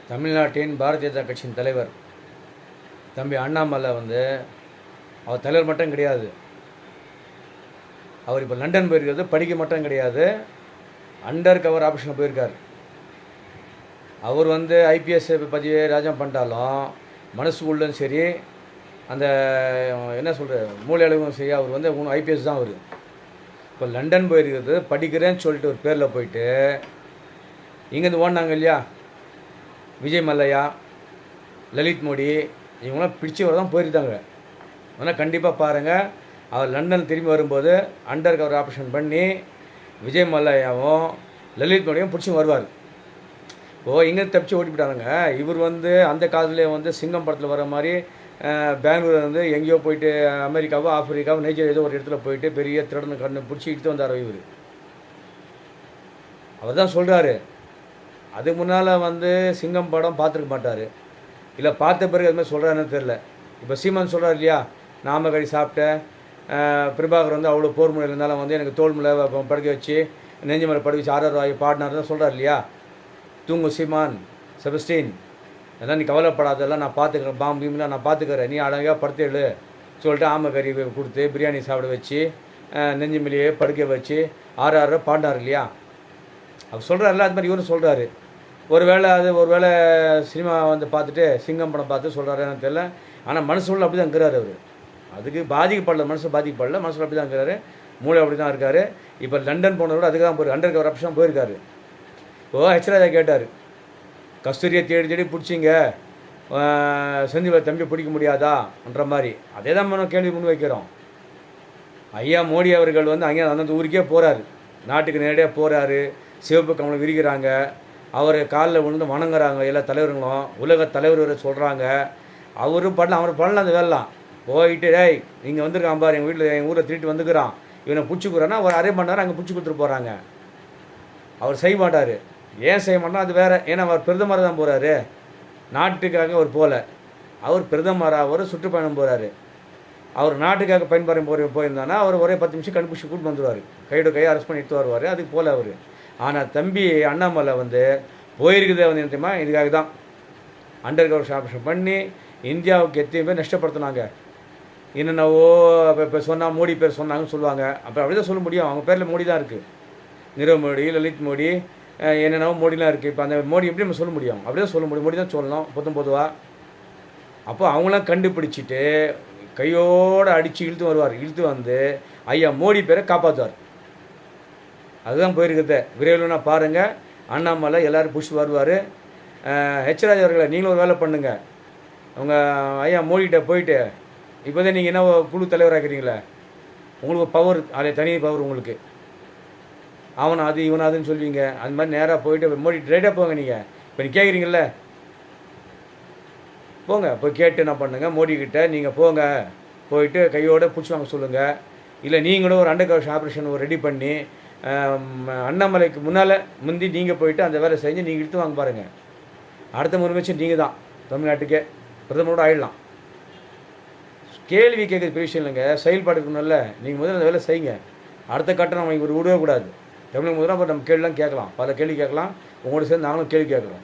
தமிழ்நாட்டின் பாரதிய ஜனதா கட்சியின் தலைவர் தம்பி அண்ணாமலை அவர் தலைவர் மட்டும் கிடையாது. அவர் இப்போ லண்டன் போயிருக்கிறது படிக்க மட்டும் கிடையாது, அண்டர் கவர் ஆப்ஷனில் போயிருக்கார். அவர் ஐபிஎஸ் பதிவே ராஜம் பண்ணிட்டாலும் மனசுக்குள்ளும் சரி, அந்த என்ன சொல்கிற மூளை அளவும் சரி, அவர் ஐபிஎஸ் தான். அவர் இப்போ லண்டன் போயிருக்கிறது படிக்கிறேன்னு சொல்லிட்டு ஒரு பேரில் போயிட்டு இங்கேருந்து ஓடினாங்க இல்லையா, விஜய் மல்லையா, லலித் மோடி, இவங்களாம் பிடிச்சவர் தான் போயிருந்தாங்க. ஆனால் கண்டிப்பாக பாருங்கள், அவர் லண்டன் திரும்பி வரும்போது அண்டர் கவர் ஆப்ரேஷன் பண்ணி விஜய் மல்லையாவும் லலித் மோடியும் பிடிச்சி வருவார். இங்கே தப்பிச்சு ஓட்டி போட்டாருங்க. இவர் அந்த காலத்துலேயே சிங்கம் படத்தில் வர மாதிரி பெங்களூர் எங்கேயோ போயிட்டு அமெரிக்காவோ ஆப்பிரிக்காவோ நைஜீரியா ஏதோ ஒரு இடத்துல போயிட்டு பெரிய திருடனை கண்ணு பிடிச்சி இட்டு வந்தார். அவர் தான் சொல்கிறாரு, அதுக்கு முன்னால் சிங்கம் படம் பார்த்துருக்க மாட்டார், இல்லை பார்த்த பிறகு அது மாதிரி சொல்கிறாருன்னு தெரில. இப்போ சீமான் சொல்கிறார் இல்லையா, நாமக்கறி சாப்பிட்டேன், பிரபாகர் அவ்வளோ போர் முறையில் இருந்தாலும் எனக்கு தோல் முறை படுக்க வச்சு நெஞ்சு மேலே படுக்க வச்சு ஆர்ஆர் ஆகி பாடினார் தான் சொல்கிறார் இல்லையா. தூங்கு சீமான், செபஸ்டின், அதெல்லாம் நீ கவலைப்படாதெல்லாம் நான் பார்த்துக்கிறேன், பாம்பீம்லாம் நான் பார்த்துக்கிறேன், நீ அழகாக படுத்தேழு சொல்லிட்டு ஆமக்கறி கொடுத்து பிரியாணி சாப்பிட வச்சு நெஞ்சு மேலேயே படுக்க வச்சு ஆர்ஆர் பாடினார் இல்லையா. அவர் சொல்கிறாருல்ல, அது மாதிரி இவரும் சொல்கிறாரு. ஒருவேளை சினிமா பார்த்துட்டு சிங்கம் படம் பார்த்து சொல்கிறாருன்னு தெரியல. ஆனால் மனசுல அப்படி தான் இருக்கிறார் அவர். அதுக்கு பாதிக்கப்படல, மனசு பாதிக்கப்படல, மனசில் அப்படி தான் இருக்கிறாரு, மூளை அப்படி தான் இருக்கார். இப்போ லண்டன் போனதோட அதுக்கு தான் போயிருக்கு, அண்டர் கவர் ஆப்ஷன் போயிருக்காரு. ஹெச்ராஜா கேட்டார், கஸ்தூரியை தேடி தேடி பிடிச்சிங்க, செந்தில் தம்பி பிடிக்க முடியாதான்ற மாதிரி. அதே தான் நம்ம கேள்வி முன் வைக்கிறோம். ஐயா மோடி அவர்கள் அங்கே அந்த ஊருக்கே போகிறாரு, நாட்டுக்கு நேரடியாக போகிறாரு, சிவப்பு கமலம் விரிக்கிறாங்க, அவர் காலில் விழுந்து வணங்குறாங்க எல்லா தலைவர்களும், உலக தலைவர் சொல்கிறாங்க. அவரும் பண்ணலாம், அவர் பண்ணலாம் அந்த வேலைலாம். போயிட்டு டேய் இங்கே வந்திருக்கான் பாரு, எங்கள் வீட்டில் எங்கள் ஊரை திருட்டு வந்துக்கிறான், இவனை பிடிச்சிக்கிறான்னா அவர் அரே பண்ணார், அங்கே பிடிச்சி கொடுத்துட்டு போகிறாங்க. அவர் செய்ய மாட்டார். ஏன் செய்ய மாட்டோம் அது வேறு. ஏன்னா அவர் பிரதமராக தான் போகிறாரு, நாட்டுக்காக அவர் போகல. அவர் பிரதமராக ஒரு சுற்றுப்பயணம் போகிறாரு. அவர் நாட்டுக்காக பயன்பெறும் போயிருந்தானா அவர் ஒரே 10 நிமிஷம் கண்டுபிடிச்சி கூட்டு வந்துடுவார், கையோட கையை அரெஸ்ட் பண்ணி எடுத்து வருவார். அதுக்கு போல அவர். ஆனால் தம்பி அண்ணாமலை போயிருக்குதே தெரியுமா, இதுக்காக தான் அண்டர் கவர் ஆப்ரேஷன் பண்ணி இந்தியாவுக்கு எத்தனை பேர் நஷ்டப்படுத்தினாங்க. என்னென்னவோ இப்போ சொன்னால் மோடி பேர் சொன்னாங்கன்னு சொல்லுவாங்க. அப்போ அப்படி தான் சொல்ல முடியும், அவங்க பேரில் மோடி தான் இருக்குது. நீரவ் மோடி, லலித் மோடி, என்னென்னவோ மோடிலாம் இருக்குது. இப்போ அந்த மோடி எப்படி நம்ம சொல்ல முடியும், அப்படி தான் சொல்ல முடியும், மோடி தான் சொல்லணும் பொதுவாக. அப்போ அவங்களாம் கண்டுபிடிச்சிட்டு கையோடு அடித்து இழுத்து வருவார். இழுத்து ஐயா மோடி பேரை காப்பாற்றுவார். அதுதான் போயிருக்குது. விரைவில் பாருங்கள், அண்ணாமலை எல்லோரும் புஷ் வருவார். ஹெச்ராஜ் அவர்களை நீங்களும் ஒரு வேலை பண்ணுங்கள், அவங்க ஐயா மோடிகிட்ட போயிட்டு இப்போ தான் நீங்கள் என்ன குழு தலைவராகிறீங்களே, உங்களுக்கு பவர், அதே தனி பவர் உங்களுக்கு, அவனை அது இவனை அதுன்னு சொல்லுவீங்க. அந்த மாதிரி நேராக போயிட்டு மோடி ரைட்டாக போங்க. நீங்கள் இப்போ நீ கேட்குறீங்கள, போங்க போய் கேட்டு என்ன பண்ணுங்கள், மோடிக்கிட்ட நீங்கள் போங்க, போயிட்டு கையோடு பிடிச்சி வாங்க சொல்லுங்கள். இல்லை நீங்களும் ஒரு அண்டர் கவர் ஆப்ரேஷன் ரெடி பண்ணி அண்ணாமலைக்கு முந்தி நீங்கள் போயிட்டு அந்த வேலை செஞ்சு நீங்கள் இழுத்து வாங்க பாருங்கள். அடுத்த முதலமைச்சர் நீங்கள் தான், தமிழ்நாட்டுக்கே பிரதமரோடு ஆயிடலாம். கேள்வி கேட்குறது பெரிய விஷயம் இல்லைங்க, செயல்பாடு இருக்கணும்ல. நீங்கள் முதல்ல அந்த வேலை செய்யுங்க. அடுத்த கட்டம் நம்ம இவர் விடவே கூடாது. தமிழக முதல்ல நம்ம கேள்விலாம் கேட்கலாம், பல கேள்வி கேட்கலாம். உங்களோட சேர்ந்து நாங்களும் கேள்வி கேட்குறோம்.